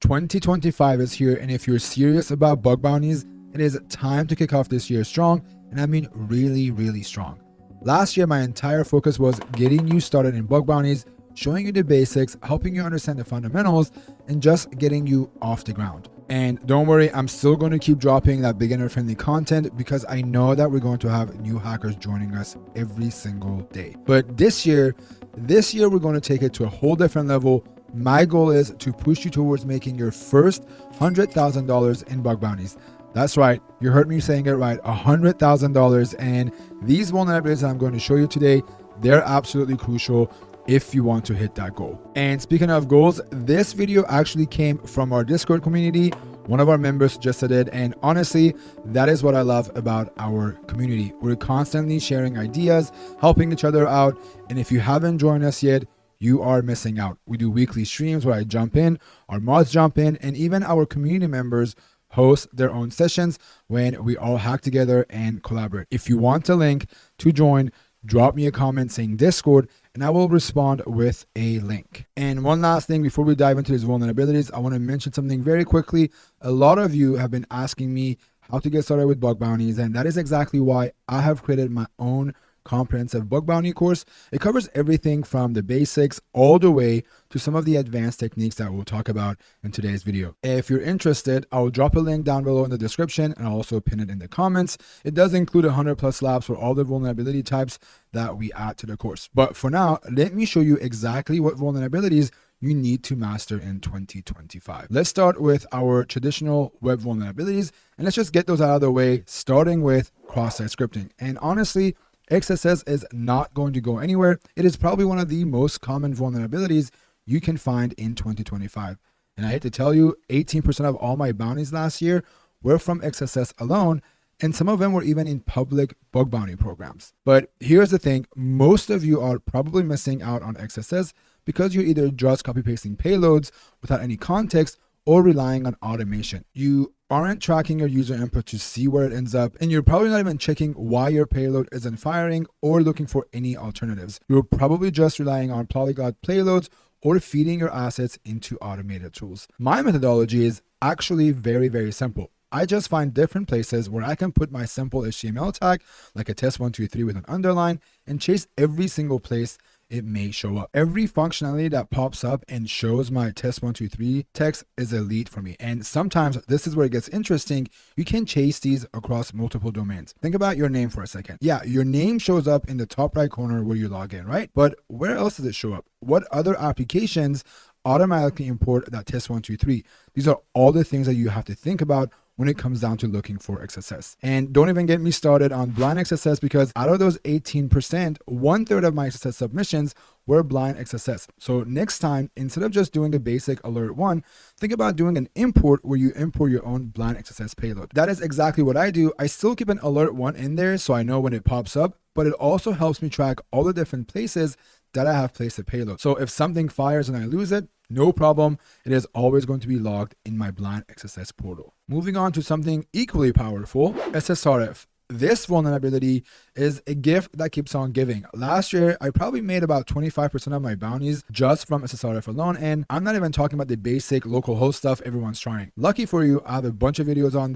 2025 is here, and if you're serious about bug bounties, it is time to kick off this year strong, and I mean really strong. Last year, my entire focus was getting you started in bug bounties, showing you the basics, helping you understand the fundamentals, and just getting you off the ground. And don't worry, I'm still going to keep dropping that beginner-friendly content because I know that we're going to have new hackers joining us every single day. But this year we're going to take it to a whole different level. My goal is to push you towards making your first $100,000 in bug bounties. That's right, you heard me saying it right, $100,000. And these vulnerabilities that I'm going to show you today, they're absolutely crucial if you want to hit that goal. And speaking of goals, this video actually came from our Discord community. One of our members suggested it, and honestly, that is what I love about our community. We're constantly sharing ideas, helping each other out, and if you haven't joined us yet, you are missing out. We do weekly streams where I jump in, our mods jump in, and even our community members host their own sessions when we all hack together and collaborate. If you want a link to join, drop me a comment saying Discord, and I will respond with a link. And one last thing before we dive into these vulnerabilities, I want to mention something very quickly. A lot of you have been asking me how to get started with bug bounties, and that is exactly why I have created my own comprehensive bug bounty course. It covers everything from the basics all the way to some of the advanced techniques that we'll talk about in today's video. If you're interested, I'll drop a link down below in the description and I'll also pin it in the comments. It does include 100+ labs for all the vulnerability types that we add to the course. But for now, let me show you exactly what vulnerabilities you need to master in 2025. Let's start with our traditional web vulnerabilities, and let's just get those out of the way, starting with cross-site scripting. And honestly, XSS is not going to go anywhere. It is probably one of the most common vulnerabilities you can find in 2025. And I hate to tell you, 18% of all my bounties last year were from XSS alone, and some of them were even in public bug bounty programs. But here's the thing, most of you are probably missing out on XSS because you're either just copy-pasting payloads without any context or relying on automation. You aren't tracking your user input to see where it ends up, and you're probably not even checking why your payload isn't firing or looking for any alternatives. You're probably just relying on polyglot payloads or feeding your assets into automated tools. My methodology is actually very simple. I just find different places where I can put my simple HTML tag, like a test123 with an underline, and chase every single place it may show up. Every functionality that pops up and shows my test123 text is a lead for me. And sometimes this is where it gets interesting. You can chase these across multiple domains. Think about your name for a second. Yeah, your name shows up in the top right corner where you log in, right? But where else does it show up? What other applications automatically import that test123? These are all the things that you have to think about when it comes down to looking for XSS. And don't even get me started on blind XSS, because out of those 18%, 1/3 of my XSS submissions were blind XSS. So next time, instead of just doing the basic alert one, think about doing an import where you import your own blind XSS payload. That is exactly what I do. I still keep an alert one in there so I know when it pops up, but it also helps me track all the different places that I have placed the payload. So if something fires and I lose it, no problem. It is always going to be logged in my blind XSS portal. Moving on to something equally powerful, SSRF. This vulnerability is a gift that keeps on giving. Last year, I probably made about 25% of my bounties just from SSRF alone, and I'm not even talking about the basic local host stuff everyone's trying. Lucky for you, I have a bunch of videos on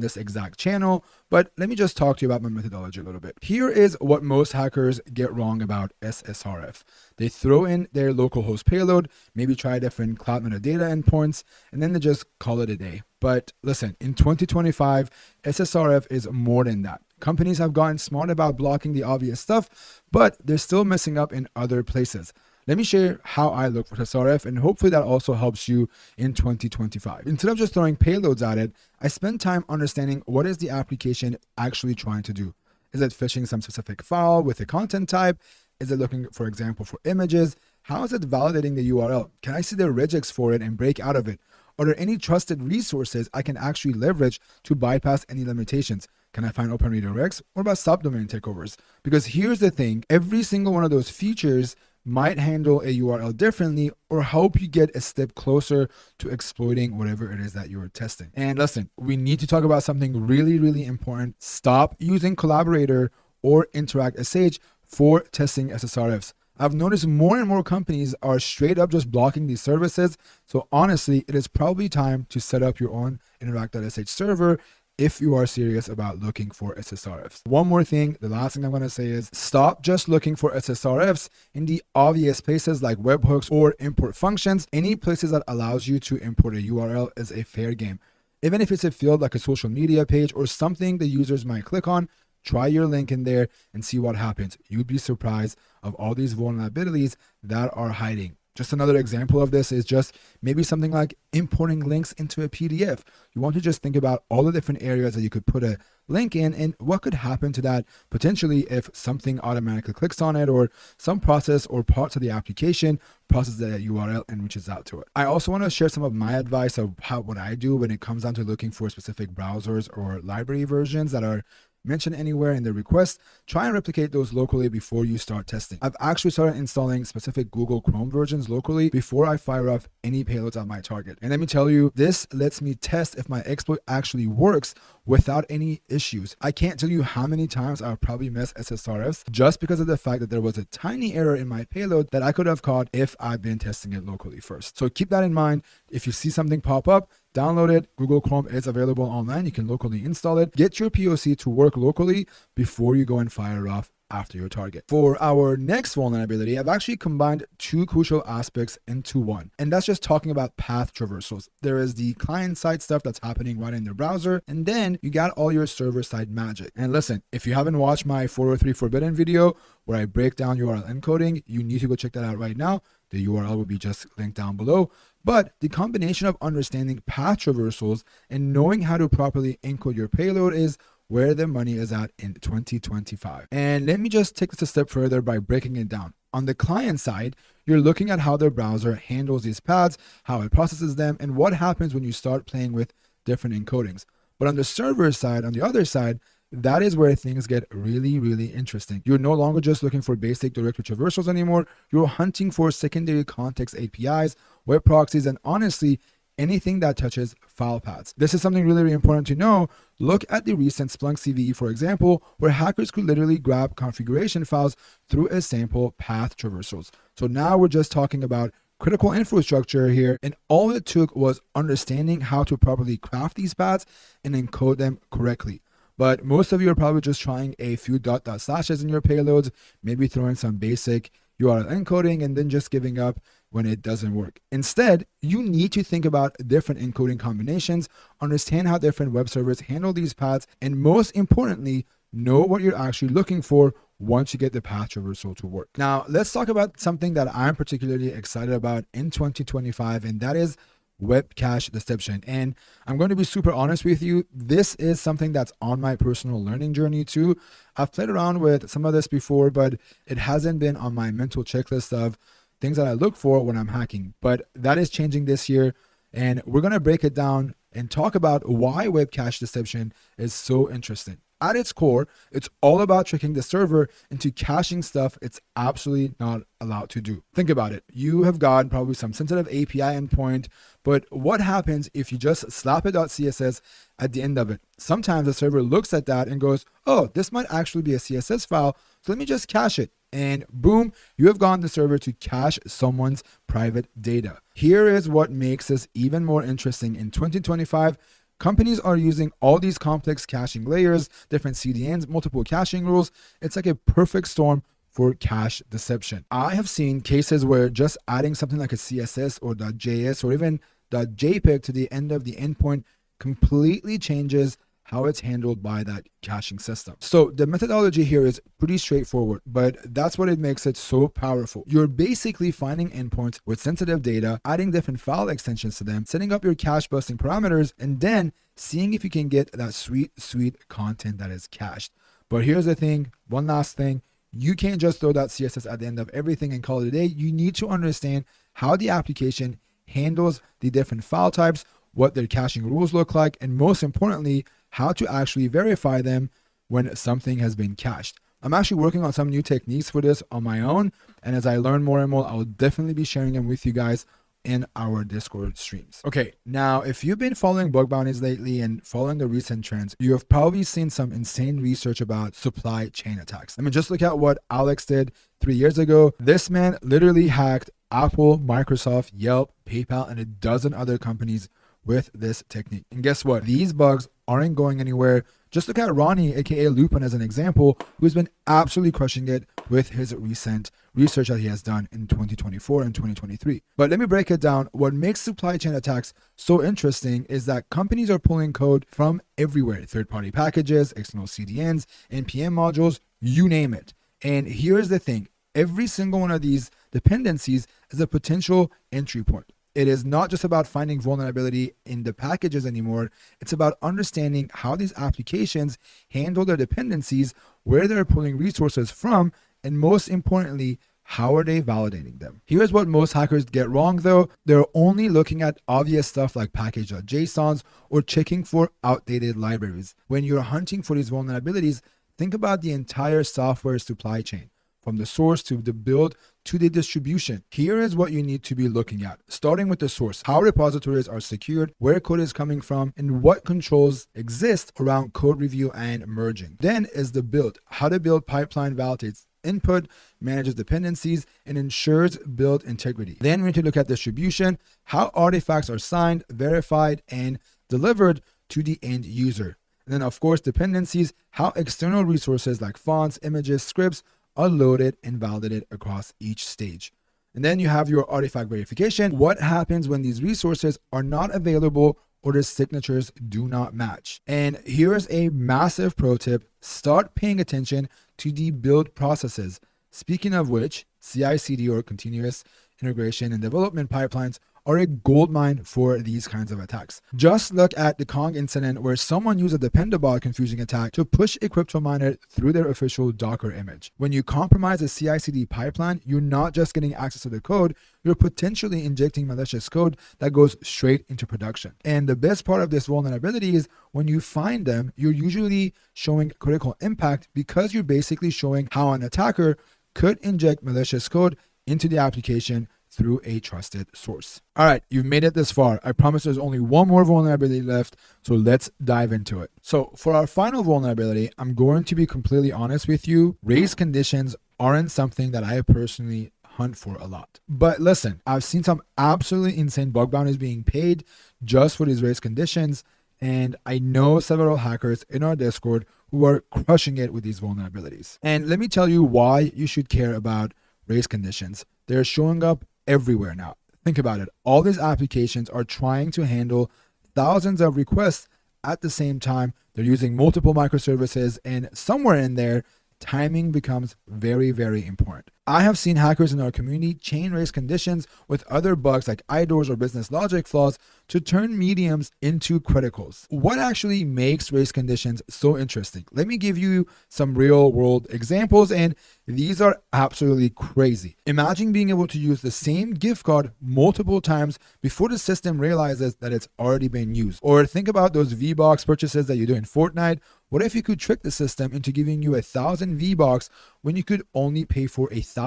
this exact channel, but let me just talk to you about my methodology a little bit. Here is what most hackers get wrong about SSRF. They throw in their local host payload, maybe try different cloud metadata endpoints, and then they just call it a day. But listen, in 2025, SSRF is more than that. Companies have gotten smart about blocking the obvious stuff, but they're still messing up in other places. Let me share how I look for SSRF, and hopefully that also helps you in 2025. Instead of just throwing payloads at it, I spend time understanding what is the application actually trying to do. Is it fetching some specific file with a content type? Is it looking, for example, for images? How is it validating the URL? Can I see the regex for it and break out of it? Are there any trusted resources I can actually leverage to bypass any limitations? Can I find open redirects? What about subdomain takeovers? Because here's the thing, every single one of those features might handle a URL differently or help you get a step closer to exploiting whatever it is that you're testing. And listen, we need to talk about something really important. Stop using Collaborator or Interact SH for testing SSRFs. I've noticed more and more companies are straight up just blocking these services. So honestly, it is probably time to set up your own interact.sh server if you are serious about looking for SSRFs. One more thing, the last thing I'm going to say is stop just looking for SSRFs in the obvious places like webhooks or import functions. Any places that allows you to import a URL is a fair game. Even if it's a field like a social media page or something the users might click on, try your link in there and see what happens. You'd be surprised of all these vulnerabilities that are hiding. Just another example of this is just maybe something like importing links into a PDF. You want to just think about all the different areas that you could put a link in and what could happen to that potentially if something automatically clicks on it or some process or parts of the application processes that URL and reaches out to it. I also want to share some of my advice of what I do when it comes down to looking for specific browsers or library versions that are mention anywhere in the request. Try and replicate those locally before you start testing. I've actually started installing specific Google Chrome versions locally before I fire off any payloads at my target. And let me tell you, this lets me test if my exploit actually works without any issues. I can't tell you how many times I've probably missed SSRFs just because of the fact that there was a tiny error in my payload that I could have caught if I've been testing it locally first. So keep that in mind. If you see something pop up, download it. Google Chrome is available online. You can locally install it. Get your POC to work locally before you go and fire off after your target. For our next vulnerability, I've actually combined two crucial aspects into one, and that's just talking about path traversals. There is the client-side stuff that's happening right in the browser, and then you got all your server-side magic. And listen, if you haven't watched my 403 Forbidden video where I break down URL encoding, you need to go check that out right now. The URL will be just linked down below. But the combination of understanding path traversals and knowing how to properly encode your payload is where the money is at in 2025. And let me just take this a step further by breaking it down. On the client side, you're looking at how the browser handles these paths, how it processes them, and what happens when you start playing with different encodings. But on the server side, on the other side, that is where things get really, really interesting. You're no longer just looking for basic directory traversals anymore. You're hunting for secondary context APIs, web proxies, and honestly, anything that touches file paths. This is something really, really important to know. Look at the recent Splunk CVE, for example, where hackers could literally grab configuration files through a sample path traversals. So now we're just talking about critical infrastructure here, and all it took was understanding how to properly craft these paths and encode them correctly. But most of you are probably just trying a few slashes in your payloads, maybe throwing some basic URL encoding and then just giving up when it doesn't work. Instead, you need to think about different encoding combinations, understand how different web servers handle these paths, and most importantly, know what you're actually looking for once you get the path traversal to work. Now, let's talk about something that I'm particularly excited about in 2025, and that is web cache deception. And I'm going to be super honest with you, this is something that's on my personal learning journey too. I've played around with some of this before, but it hasn't been on my mental checklist of things that I look for when I'm hacking. But that is changing this year, and we're going to break it down and talk about why web cache deception is so interesting. At its core, it's all about tricking the server into caching stuff it's absolutely not allowed to do. Think about it. You have got probably some sensitive API endpoint, but what happens if you just slap a .css at the end of it? Sometimes the server looks at that and goes, oh, this might actually be a CSS file, so let me just cache it. And boom, you have gotten the server to cache someone's private data. Here is what makes this even more interesting. In 2025, companies are using all these complex caching layers, different CDNs, multiple caching rules. It's like a perfect storm for cache deception. I have seen cases where just adding something like a CSS or .js or even .jpeg to the end of the endpoint completely changes how it's handled by that caching system. So the methodology here is pretty straightforward, but that's what it makes it so powerful. You're basically finding endpoints with sensitive data, adding different file extensions to them, setting up your cache busting parameters, and then seeing if you can get that sweet content that is cached. But here's the thing, one last thing, you can't just throw that CSS at the end of everything and call it a day. You need to understand how the application handles the different file types, what their caching rules look like, and most importantly, how to actually verify them when something has been cached. I'm actually working on some new techniques for this on my own, and as I learn more and more, I will definitely be sharing them with you guys in our Discord streams. Okay, now if you've been following bug bounties lately and following the recent trends, you have probably seen some insane research about supply chain attacks. I mean, just look at what Alex did 3 years ago. This man literally hacked Apple, Microsoft, Yelp, PayPal, and a dozen other companies with this technique. And guess what? These bugs aren't going anywhere. Just look at Ronnie, aka Lupin, as an example, who's been absolutely crushing it with his recent research that he has done in 2024 and 2023. But let me break it down. What makes supply chain attacks so interesting is that companies are pulling code from everywhere: third-party packages, external CDNs, NPM modules, you name it. And here's the thing: every single one of these dependencies is a potential entry point. It is not just about finding vulnerability in the packages anymore. It's about understanding how these applications handle their dependencies, where they're pulling resources from, and most importantly, how are they validating them? Here's what most hackers get wrong though. They're only looking at obvious stuff like package.jsons or checking for outdated libraries. When you're hunting for these vulnerabilities, think about the entire software supply chain, from the source to the build to the distribution. Here is what you need to be looking at, starting with the source: how repositories are secured, where code is coming from, and what controls exist around code review and merging. Then is the build: how the build pipeline validates input, manages dependencies, and ensures build integrity. Then we need to look at distribution: how artifacts are signed, verified, and delivered to the end user. And then of course dependencies: how external resources like fonts, images, scripts are loaded and validated across each stage. And then you have your artifact verification: what happens when these resources are not available or the signatures do not match. And here's a massive pro tip: start paying attention to the build processes. Speaking of which, CI/CD, or continuous integration and development pipelines, are a goldmine for these kinds of attacks. Just look at the Kong incident, where someone used a Dependabot confusing attack to push a crypto miner through their official Docker image. When you compromise a CI/CD pipeline, you're not just getting access to the code, you're potentially injecting malicious code that goes straight into production. And the best part of this vulnerability is when you find them, you're usually showing critical impact, because you're basically showing how an attacker could inject malicious code into the application through a trusted source. All right, you've made it this far. I promise there's only one more vulnerability left, so let's dive into it. So for our final vulnerability, I'm going to be completely honest with you. Race conditions aren't something that I personally hunt for a lot. But listen, I've seen some absolutely insane bug bounties being paid just for these race conditions, and I know several hackers in our Discord who are crushing it with these vulnerabilities. And let me tell you why you should care about race conditions. They're showing up everywhere now. Think about it. All these applications are trying to handle thousands of requests at the same time. They're using multiple microservices, and somewhere in there, timing becomes very, very important. I have seen hackers in our community chain race conditions with other bugs like IDORs or business logic flaws to turn mediums into criticals. What actually makes race conditions so interesting? Let me give you some real world examples, and these are absolutely crazy. Imagine being able to use the same gift card multiple times before the system realizes that it's already been used. Or think about those V-Box purchases that you do in Fortnite. What if you could trick the system into giving you 1,000 V-Bucks when you could only pay for 1,000?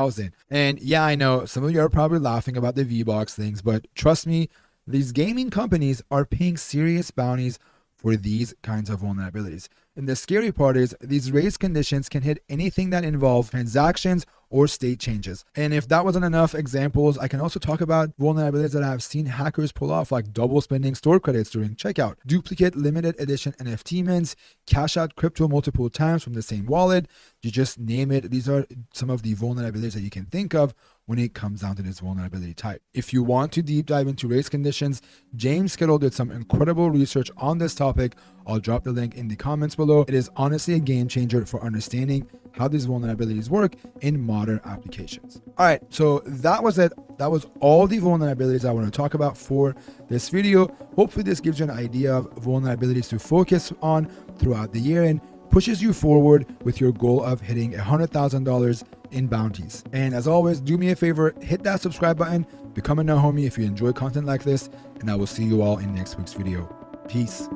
And yeah, I know some of you are probably laughing about the V-Bucks things, but trust me, these gaming companies are paying serious bounties for these kinds of vulnerabilities. And the scary part is these race conditions can hit anything that involves transactions or state changes. And if that wasn't enough examples, I can also talk about vulnerabilities that I've seen hackers pull off, like double spending store credits during checkout, duplicate limited edition NFT mints, cash out crypto multiple times from the same wallet. You just name it. These are some of the vulnerabilities that you can think of when it comes down to this vulnerability type. If you want to deep dive into race conditions, James Kittle did some incredible research on this topic. I'll drop the link in the comments below. It is honestly a game changer for understanding how these vulnerabilities work in modern applications. All right, so that was it. That was all the vulnerabilities I want to talk about for this video. Hopefully this gives you an idea of vulnerabilities to focus on throughout the year and pushes you forward with your goal of hitting $100,000 in bounties. And as always, do me a favor, hit that subscribe button, become a Nahomie if you enjoy content like this, and I will see you all in next week's video. Peace.